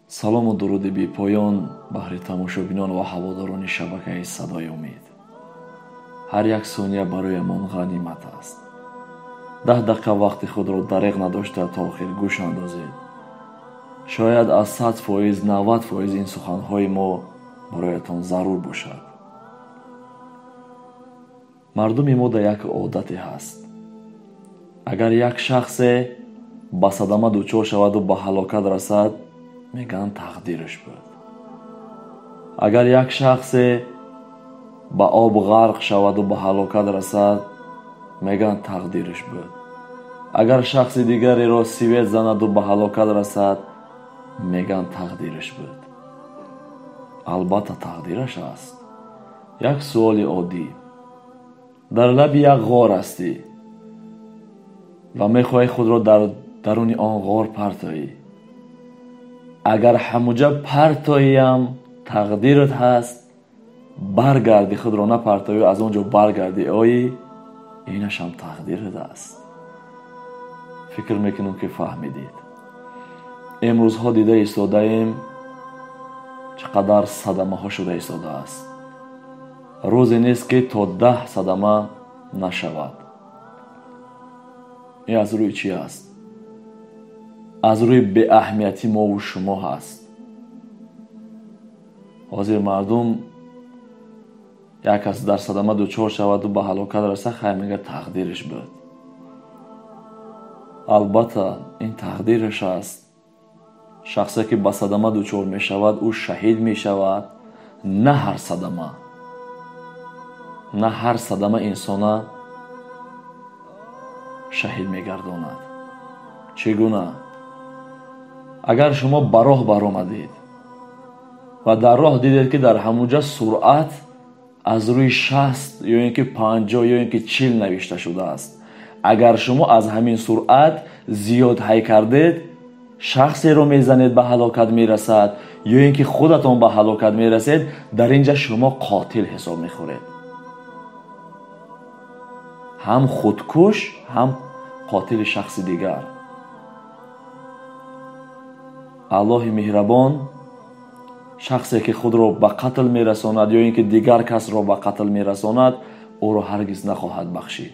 салому дуруди бепоён баҳри тамошобинон ва ҳаводорони шабакаи садои умед. ҳар як сония бароямон ғанимат аст. 10 дақиқа вақти худро дареғ надошта то охир гӯш андозед. шояд аз 100%, 90% ин суханҳои мо бароятон зарур бошад. мардуми мода як одате ҳаст. агар як шахсе ба садама дучор шаваду ба ҳалокат расад, мегӯянд тақдираш буд. агар як шахсе ба об ғарқ шаваду ба ҳалокат расад, мегӯянд тақдираш буд. агар шахси дигареро сивет занаду ба ҳалокат расад, мегӯянд тақдираш буд. албатта тақдираш аст. як суоли оддӣ. дар лаби як ғор ҳастӣ ва мехоҳӣ худро дар даруни он ғор партоӣ. агар ҳамуҷа партоиам тақдират ҳаст, баргарди худро напартоӣ, аз он ҷо баргарди оӣ, инашам тақдират аст. фикр мекунам ки фаҳмидед. имрӯзҳо дида истодаем чӣ қадар садамаҳо шуда истодааст. рӯзе нест ки то 10 садама нашавад. ин аз рӯи чӣ аст? аз рӯи беаҳамиятӣ мову шумо ҳаст. ҳозир мардум як кас дар садама дучор шаваду ба ҳалокат раса, хайр мегӯяд тақдираш буд. албатта ин тақдираш аст. шахсе ки ба садама дучор мешавад, ӯ шаҳид мешавад. на ҳар садама, на ҳар садама инсона шаҳид мегардонад. чӣ гуна? агар шумо ба роҳ баромадед ва дар роҳ дидед ки дар ҳамуҷа суръат аз рӯи 60 ё ин ки 50 ё ин ки 40 навишта шудааст. агар шумо аз ҳамин суръат зиёд ҳай кардед, шахсеро мезанед, ба ҳалокат мерасад, ё ин ки худатон ба ҳалокат мерасед, дар ин ҷа шумо қотил ҳисоб мехӯред. ҳам худкуш, ҳам қотили шахси дигар. аллоҳи меҳрабон шахсе ки худро ба қатл мерасонад ё ин ки дигар касро ба қатл мерасонад, ӯро ҳаргиз нахоҳад бахшид.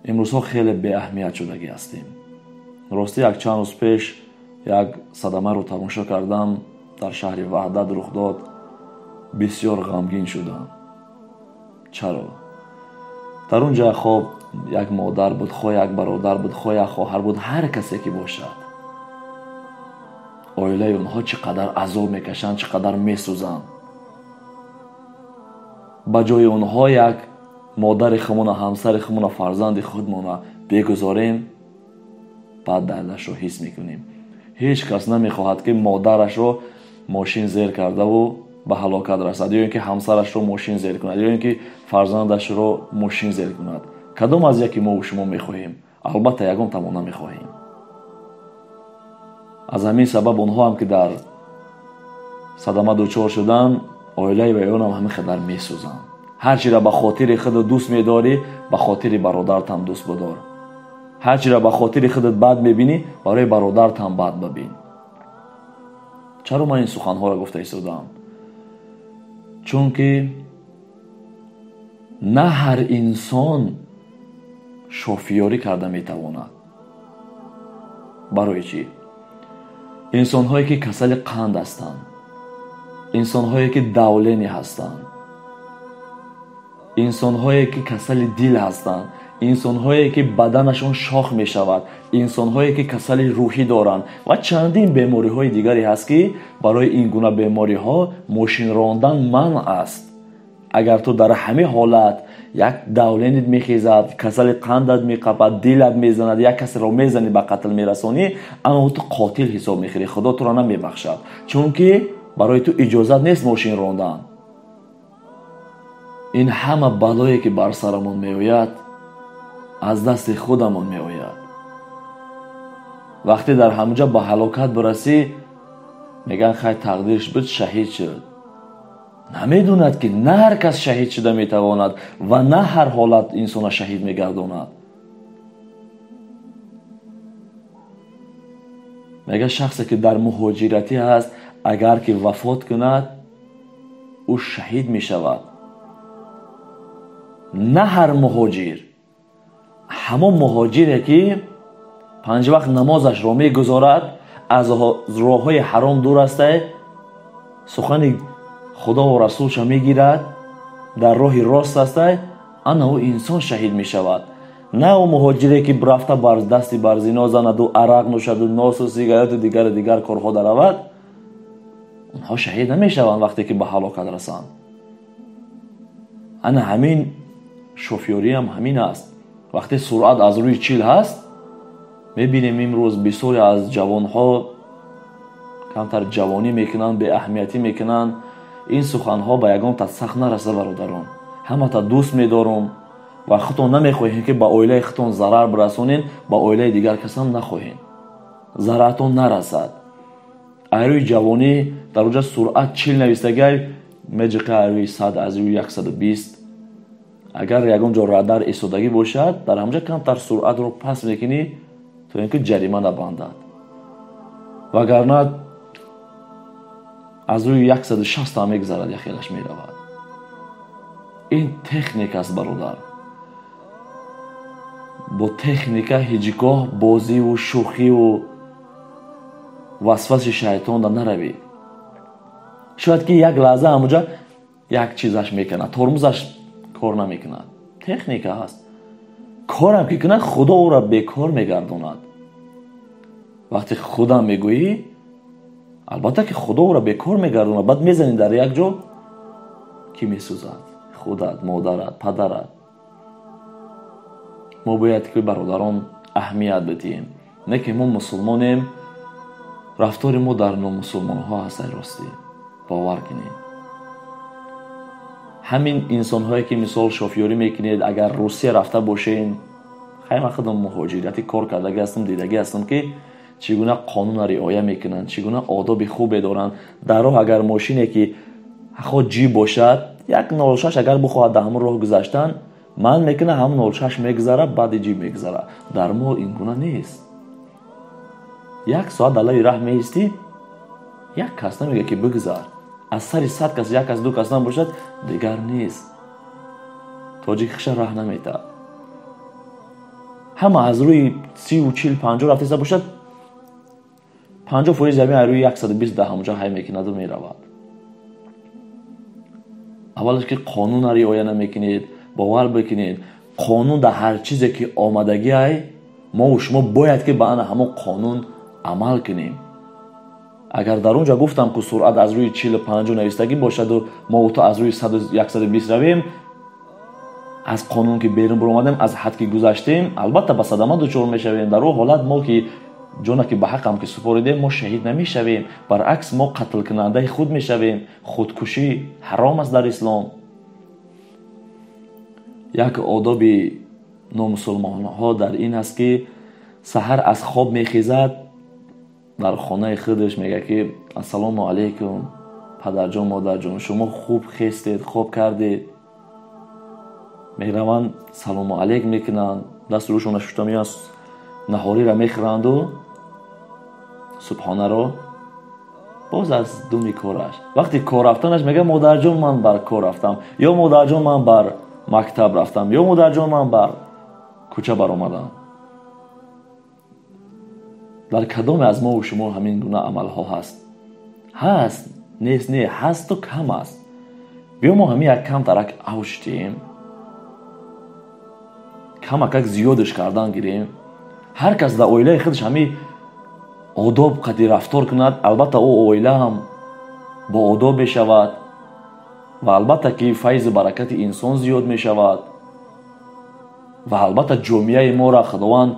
имрӯзҳо хеле беаҳамият шудагӣ ҳастем. ростӣ як чанд рӯз пеш як садамаро тамошо кардам, дар шаҳри ваҳдат рух дод. бисёр ғамгин шудам. чаро? дар он ҷои хоб як модар буд, хоҳ як бародар буд, хоҳ як хоҳар буд, ҳар касе ки бошад. оилаи онҳо чӣ қадар азоб мекашанд, чӣ қадар месӯзанд. ба ҷои онҳо як модари худмона, ҳамсари худмона, фарзанди худмона бигузорем, баъд дардашро ҳис мекунем. ҳеҷ кас намехоҳад ки модарашро мошин зер кардаву ба ҳалокат расад, ё ин ки ҳамсарашро мошин зер кунад, ё ин ки фарзандашро мошин зер кунад. кадом аз яки мо шумо мехоҳем? албатта ягон тамона мехоҳем. аз ҳамин сабаб онҳо ҳам ки дар садама дучор шуданд, оилаи вай онам ҳамин қадар месӯзанд. ҳарчиро ба хотири худат дӯст медорӣ, ба хотири бародаратам дӯст бидор. ҳарчиро ба хотири худат бад мебинӣ, барои бародаратам бад бибин. чаро ман ин суханҳоро гуфта истодам? чунки на ҳар инсон шофиёрӣ карда метавонад. барои чӣ? инсонҳое ки касали қанд ҳастанд, инсонҳое ки давлени ҳастанд, инсонҳое ки касали дил ҳастанд, инсонҳое ки баданашон шох мешавад, инсонҳое ки касали рӯҳӣ доранд ва чандин бемориҳои дигаре ҳаст ки барои ин гуна бемориҳо мошин рондан манъ аст. агар ту дар ҳамин ҳолат як давленит мехезад, касали қандат меқапад, дилат мезанад, як касеро мезани ба қатл мерасонӣ, аммо ту қотил ҳисоб мехӯрӣ, худо туро намебахшад. чунки барои ту иҷозат нест мошин рондан. ин ҳама балое ки бар сарамон меояд, аз дасти худамон меояд. вақте дар ҳамуҷа ба ҳалокат бирасӣ, меган хай тақдирш буд, шаҳид шуд. намедонад ки на ҳар кас шаҳид шуда метавонад ва на ҳар ҳолат инсона шаҳид мегардонад. میگه شخصی که در مهاجرتی هست اگر که وفات کند او شهید می شود. نه هر مهاجر، همون مهاجری که 5 وقت نمازش را می گذارد، از راه های حرام دور است، سخن خدا و رسولش می گیرد، در راه راست است، انا او انسان شهید می شود. نه او مهاجری که رفته بر دستی بر زنا زند و عرق نوشد و ناس و سیگارت و دیگر کارها درآورد، اونها شهید نمی شوند وقتی که به هلاکت رسند. انا همین شوفیوری هم همین است. وقتی سرعت از روی 40 هست، میبینیم امروز بسیاری از جوانها کمتر جوانی میکنن، به اهمیتی میکنن. این سخنها به یگان تا سخت نرسه برادران. همه تا دوست میدارم و خودتون نمیخواهید که به اویله خودتون ضرر برسونین، به اویله دیگر کسان نخواهید ضررتون نرسد. روی جوانی در اونجا سرعت 40 نویستگی میجقه روی 100 از روی 120. اگر یگان جا رادار ایستادگی باشد، در همجا کمتر سرعت رو پس میکنی تا اینکه جریمه نبندد. وگرنه از روی 160 هم میگذرد، خیلیش میرود. این تکنیک است برادر. با تکنیک هیچگاه بازی و شوخی و وسوسه شیطان در نروید. شاید که یک لحظه همونجا یک چیزش میکنه، ترمزش کار نمیکنه. تکنیک هست. کارم که کنه خدا او را بیکار میگرداند. وقتی خدا میگویی، البته که خدا او را بیکار میگرداند، بعد میزنی در یک جا کی میسوزد؟ خودت، مادرت، پدرت. ما باید که برادران اهمیت بدیم. نه که ما مسلمانیم، رفتار ما در نامسلمان ها هست. راستی باور کنید. همین انسان هایی که مثال شوفیوری میکنید، اگر روسیه رفته باشین، خیلی خودم مهاجرتی کار کردگی هستم، دیدگی هستم که چگونه قانون را رعایت میکنن، چگونه آداب خوب دارن. در راه اگر ماشینی که خود جی باشد، یک 06 اگر بخواهد در همون راه گذاشتن، من میکنه همون 06 میگذره، بعد جی میگذره. در ما این گونه نیست. 1 ساعت دلای راه میستی، یک کس نمیگه که بگذر. از سر 100 کس یک از 2 کس نم باشد دیگر نیست. تاجیک خش راه نمیده. همه از روی 30 و 40 50 رفته باشد، 50% زمین روی 120 ده همونجا های میکنه و میرود. اولش که قانون را رعایت نمیکنید، باور بکنید قانون در هر چیزی که آمدگی های ما و شما باید که به آن همون قانون عمل کنیم. اگر در اونجا گفتم که سرعت از روی 40 50 نویستگی باشد و ما و تو از روی 100 و 120 رویم، از قانون که بیرون برآمدیم، از حد که گذشتیم، البته به صدمه دچار میشویم. در اون حالت ما که جونا که به حق هم که سپاریدیم، ما شهید نمیشویم، برعکس ما قتل کننده خود میشویم. خودکشی حرام است در اسلام. یک آداب نامسلمان ها در این است که سحر از خواب میخیزد، در خانه خودش میگه که السلام علیکم پدر جان مادر جان، شما خوب خیستید، خوب کردید. میروند سلام علیک میکنند، دست روشون ششتمی از نهاری را میخورند و صبحانه را باز از دومی کارش. وقتی کار رفتنش میگه مادر جان من بر کار رفتم، یا مادر جان من بر مکتب رفتم، یا مادر جان من بر کوچه بر آمدم. در کدام از ما و شما همین گونه عمل ها هست؟ هست نیست؟ نه هست و کم است. بیا ما همین یک کم ترک اوشتیم، کم اکک زیادش کردن گیریم. هر کس در اویله خودش همین آداب قدی رفتار کند، البته او اویله هم با آداب بشود و البته که فیض برکت انسان زیاد می شود و البته جامعه ما را خداوند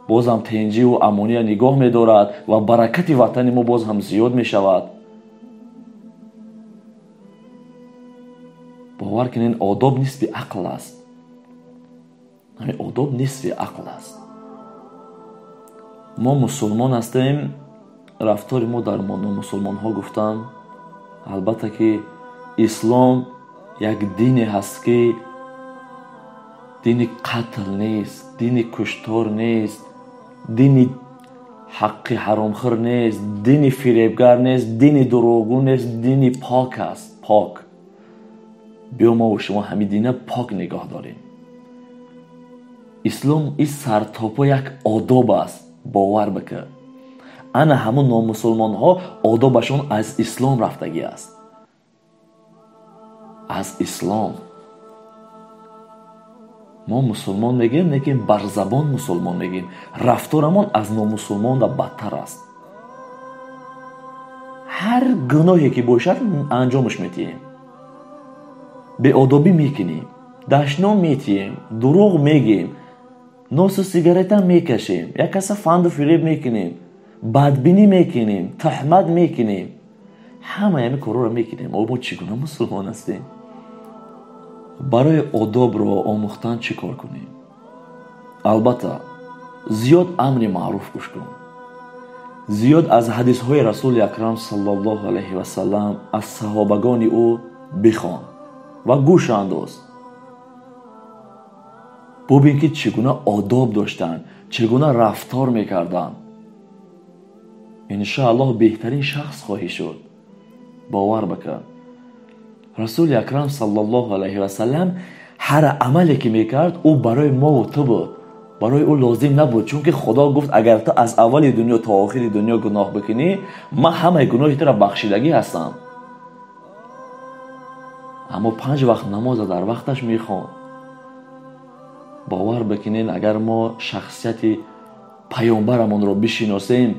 باز هم تنجی و امانی نگاه می دارد و برکت وطن ما باز هم زیاد می شود. باور کنین آداب نصف عقل است. همین آداب نصف عقل است. ما مسلمان هستیم، رفتار ما در مسلمان ها گفتم. البته که اسلام یک دینی هست که دین قتل نیست، دین کشتار نیست، دین حق حرامخور نیست، دین فریبگر نیست، دین دروغگو نیست، دین پاک است. پاک. بیا ما و شما همین دین پاک نگاه داریم. اسلام این سرتاپا یک آداب است. باور بکن. انا همون نامسلمان ها آدابشون از اسلام رفتگی است. از اسلام. ما مسلمان میگیم، لیکن بر زبان مسلمان میگیم. رفتارمون از نامسلمان دا بدتر است. هر گناهی که باشد انجامش میتیم. به آدابی میکنیم، دشنام میتیم، دروغ میگیم، نوس و سیگارت هم میکشیم، یک کس فند و فریب میکنیم، بدبینی میکنیم، تهمت میکنیم، همه همه کارا رو میکنیم. ما چگونه مسلمان هستیم؟ برای آداب رو آموختن چی کار کنیم؟ البته زیاد امر معروف گوش کن. زیاد از حدیث های رسول اکرم صلی الله علیه و سلم از صحابگان او بخوان و گوش انداز. ببین که چگونه آداب داشتن، چگونه رفتار میکردن. انشاءالله بهترین شخص خواهی شد. باور بکن. رسول اکرم صلی الله علیه و سلم هر عملی که میکرد او برای ما و تو بود. برای او لازم نبود، چون که خدا گفت اگر تو از اول دنیا تا آخر دنیا گناه بکنی، من همه گناه تو را بخشیدگی هستم. اما 5 وقت نماز در وقتش میخوان. باور بکنین اگر ما شخصیت پیامبرمون رو بشناسیم،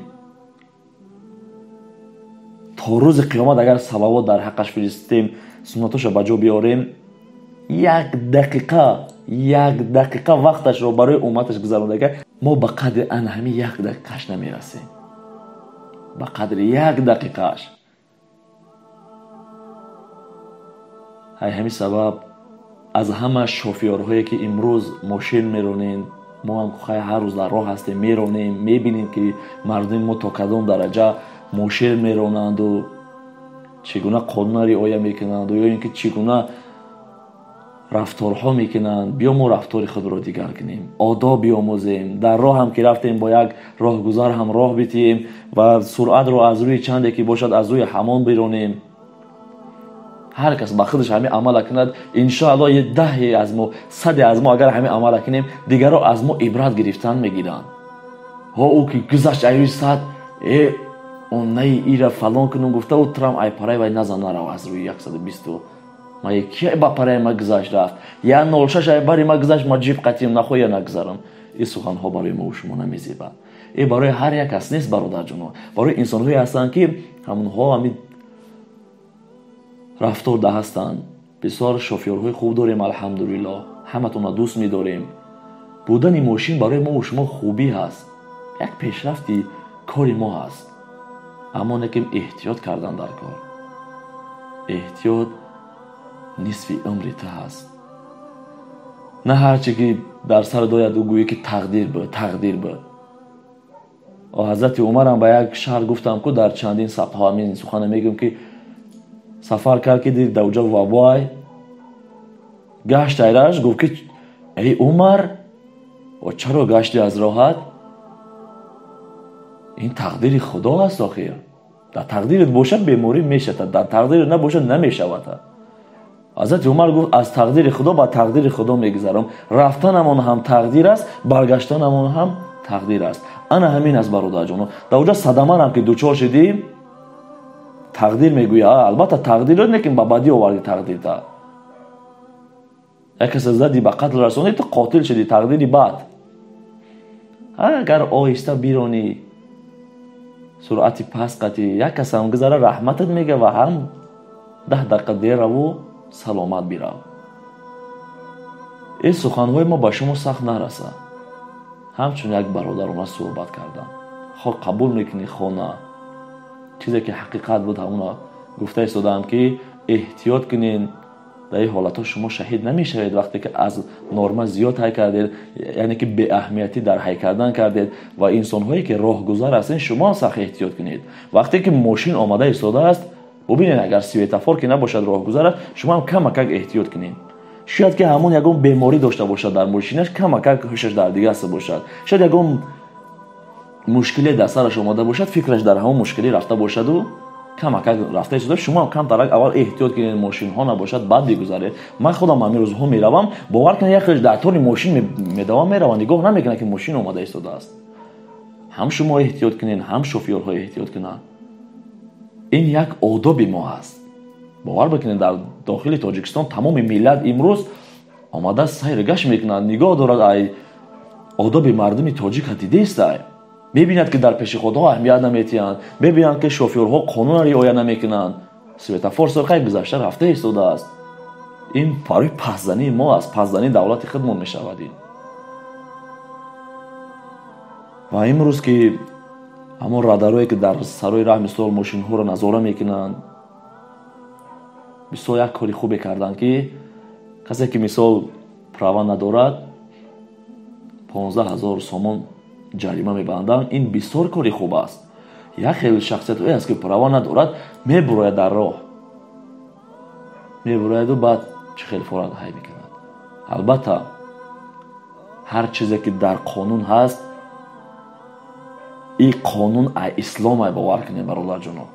تا روز قیامت اگر صلوات در حقش فرستیم، سنتاشو بجا بیاریم، یک دقیقه وقتش رو برای امتش گذرونده، ما به قدر ان همین 1 دقیقهش نمیرسیم. به قدر 1 دقیقهش. همین سبب از همه شوفیرهایی که امروز ماشین میرونین، ما هم هر روز در راه هستیم میرونیم، میبینیم که مردم ما تا کدام درجه ماشین میرونند و چگونه قانون رعایت میکنند و یا اینکه چگونه رفتارها میکنند. بیا ما رفتار خود رو دیگر کنیم، آداب بیاموزیم. در راه هم که رفتیم با یک راهگذار هم راه بدیم و سرعت رو از روی چندی که باشد از روی همان برونیم. هر کس با خودش همین عمل کند، ان شاء الله 10 از ما 100 از ما اگر همین عمل کنیم، دیگرها از ما عبرت گرفتن میگیرن. ها او که گذشت ایوی 100 اون نه ایرا فلان کنم گفته و ترام ای پرای وای نزن نرو از روی 120 ما یکی با پرای ما گذشت رفت یا 06 ای باری ما گذشت ما جیب قطیم نخو یا نگذارم. این سخن ها برای ما و شما نمیزیبه. این برای هر یک کس نیست برادر جون، برای انسان هایی هستند که همون ها همین رفتار ده هستند. بسیار شوفیرهای خوب داریم الحمدلله، همتون دوست می‌داریم. بودن ماشین برای ما و شما خوبی هست، یک پیشرفتی کاری ما هست. اما نکیم احتیاط کردن در کار. احتیاط نصف عمر تو هست. نه هرچی که در سر داید و گویی که تقدیر بود. حضرت عمر هم به یک شهر گفتم که در چندین صفحه همین سخن میگم که سفر کرد که دید دوجا وابای گشت ایرش گفت که ای عمر و چرا گشتی از راحت؟ این تقدیر خدا است آخر. در تقدیرت باشد بیماری میشد، در تقدیرت نباشد نمیشود. حضرت عمر گفت از تقدیر خدا با تقدیر خدا میگذرم. رفتنمون هم تقدیر است، برگشتنمون هم تقدیر است. انا همین از برادر جانو در اونجا صدمه هم که دوچار شدیم تقدیر میگوید. البته تقدیر رو نکن با بدی آوردی تقدیر تا یک کس زدی به قتل رسانی تو قاتل شدی، تقدیری بد. اگر آهسته بیرونی سرعتی پس قطی یک کس هم گذاره رحمتت میگه و هم 10 دقیقه دیر رو سلامت بیرو. این سخنهای ما با شما سخت نرسه. همچون یک برادر اومد صحبت کردن، خواه قبول میکنی خواه نه. چیزی که حقیقت بود همونا گفته ایستادم که احتیاط کنین. در این حالت ها شما شهید نمیشوید وقتی که از نرمه زیاد های کردید، یعنی که به اهمیتی در های کردن کردید و انسان هایی که راهگذر هستین شما سخت احتیاط کنید. وقتی که ماشین آمده ایستاده است ببینید اگر سویتافور که نباشد راهگذر شما هم کم احتیاط کنید. شاید که همون یگون بیماری داشته باشد در ماشینش، کم هوشش در دیگه است باشد. شاید یگون мушкиле дар сараш омада бошад, фикраш дар ҳамон мушкилӣ рафта бошаду камакак рафта истода, шумо камтарак аввал эҳтиёт кинед, мошинҳо набошад, баъд бигузаред. Ман худам ҳамин рӯзҳо меравам, бовар кунед як дар тори мошин медавам, меравам, нигоҳ намекунам ки мошин омада истодааст. ҳам шумо эҳтиёт кунед, ҳам шофёрҳо эҳтиёт кунанд. ин як одоби мо аст. бовар бикунед, дар дохили Тоҷикистон тамоми миллат имрӯз омада сайру гашт мекунанд, нигоҳ дорад ай одоби мардуми тоҷика дидест. мебинад ки дар пешиходҳо аҳамият наметиҳанд, мебинанд ки шофёрҳо қонунро риоя намекунанд, светофор сорқай гузашта рафта истодааст. ин барои пастзании мо аст, пастзании давлати худмон мешавад. ин ва имрӯз ки ҳамон радарое ки дар сарои раҳ мисол мошинҳоро назора мекунанд, бисёр як кори хубе карданд ки касе ки мисол права надорад 15 000 сомон ҷарима мебанданд. ин бисёр кори хуб аст. як хел шахсиятое аст ки права надорад, мебурояд дар роҳ, мебурояду баъд чӣ хел форат ҳай мекунад. албатта ҳар чизе ки дар қонун ҳаст, ин қонун ислом ай бовар кунем бародарҷоно.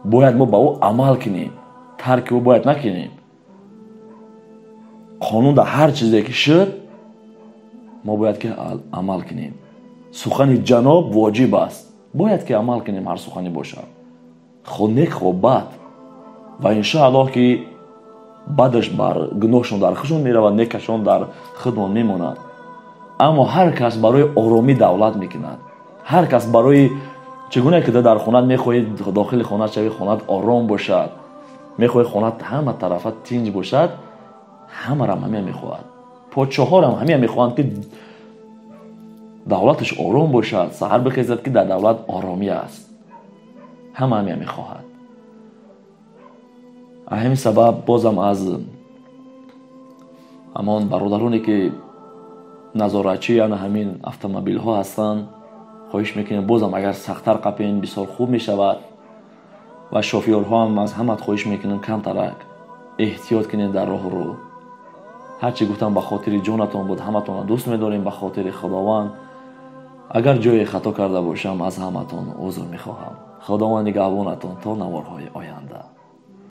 бояд мо ба ӯ амал кунем, тарки ӯ бояд накунем. қонун дар ҳар чизе ки шуд, мо бояд ки амал кунем. сухани ҷаноб воҷиб аст, бояд ки амал кунем, ҳар сухани бошад, хо нек хо бад. ва иншоаллоҳ ки бадаш бар гуноҳшон дар худшон меравад, некашон дар худмон мемонад. аммо ҳар кас барои оромии давлат мекунад. ҳар кас барои чӣ гуна ки дар хонат мехоҳед, дохили хонат шавӣ, хонат ором бошад, мехоҳед хонат ҳама тарафа тинҷ бошад, ҳамарам ҳамия мехоҳад. подшоҳорам ҳамия мехоҳанд ки давлаташ ором бошад, саҳар бихезад ки дар давлат оромӣ аст. ҳама ҳамия мехоҳад. ҳамин сабаб бозам аз ҳамон бародароне ки назоратчии яъне ҳамин автомобилҳо ҳастанд хоҳиш мекунем, бозам агар сахттар қапем бисёр хуб мешавад. ва шофёрҳоам аз ҳамат хоҳиш мекунем камтарак эҳтиёт кунед дар роҳрӯ. ҳарчи гуфтам ба хотири ҷонатон буд, ҳаматонро дӯст медорем ба хотири худованд. агар ҷое хато карда бошам, аз ҳаматон узр мехоҳам. худованд нигаҳбонатон то наворҳои оянда.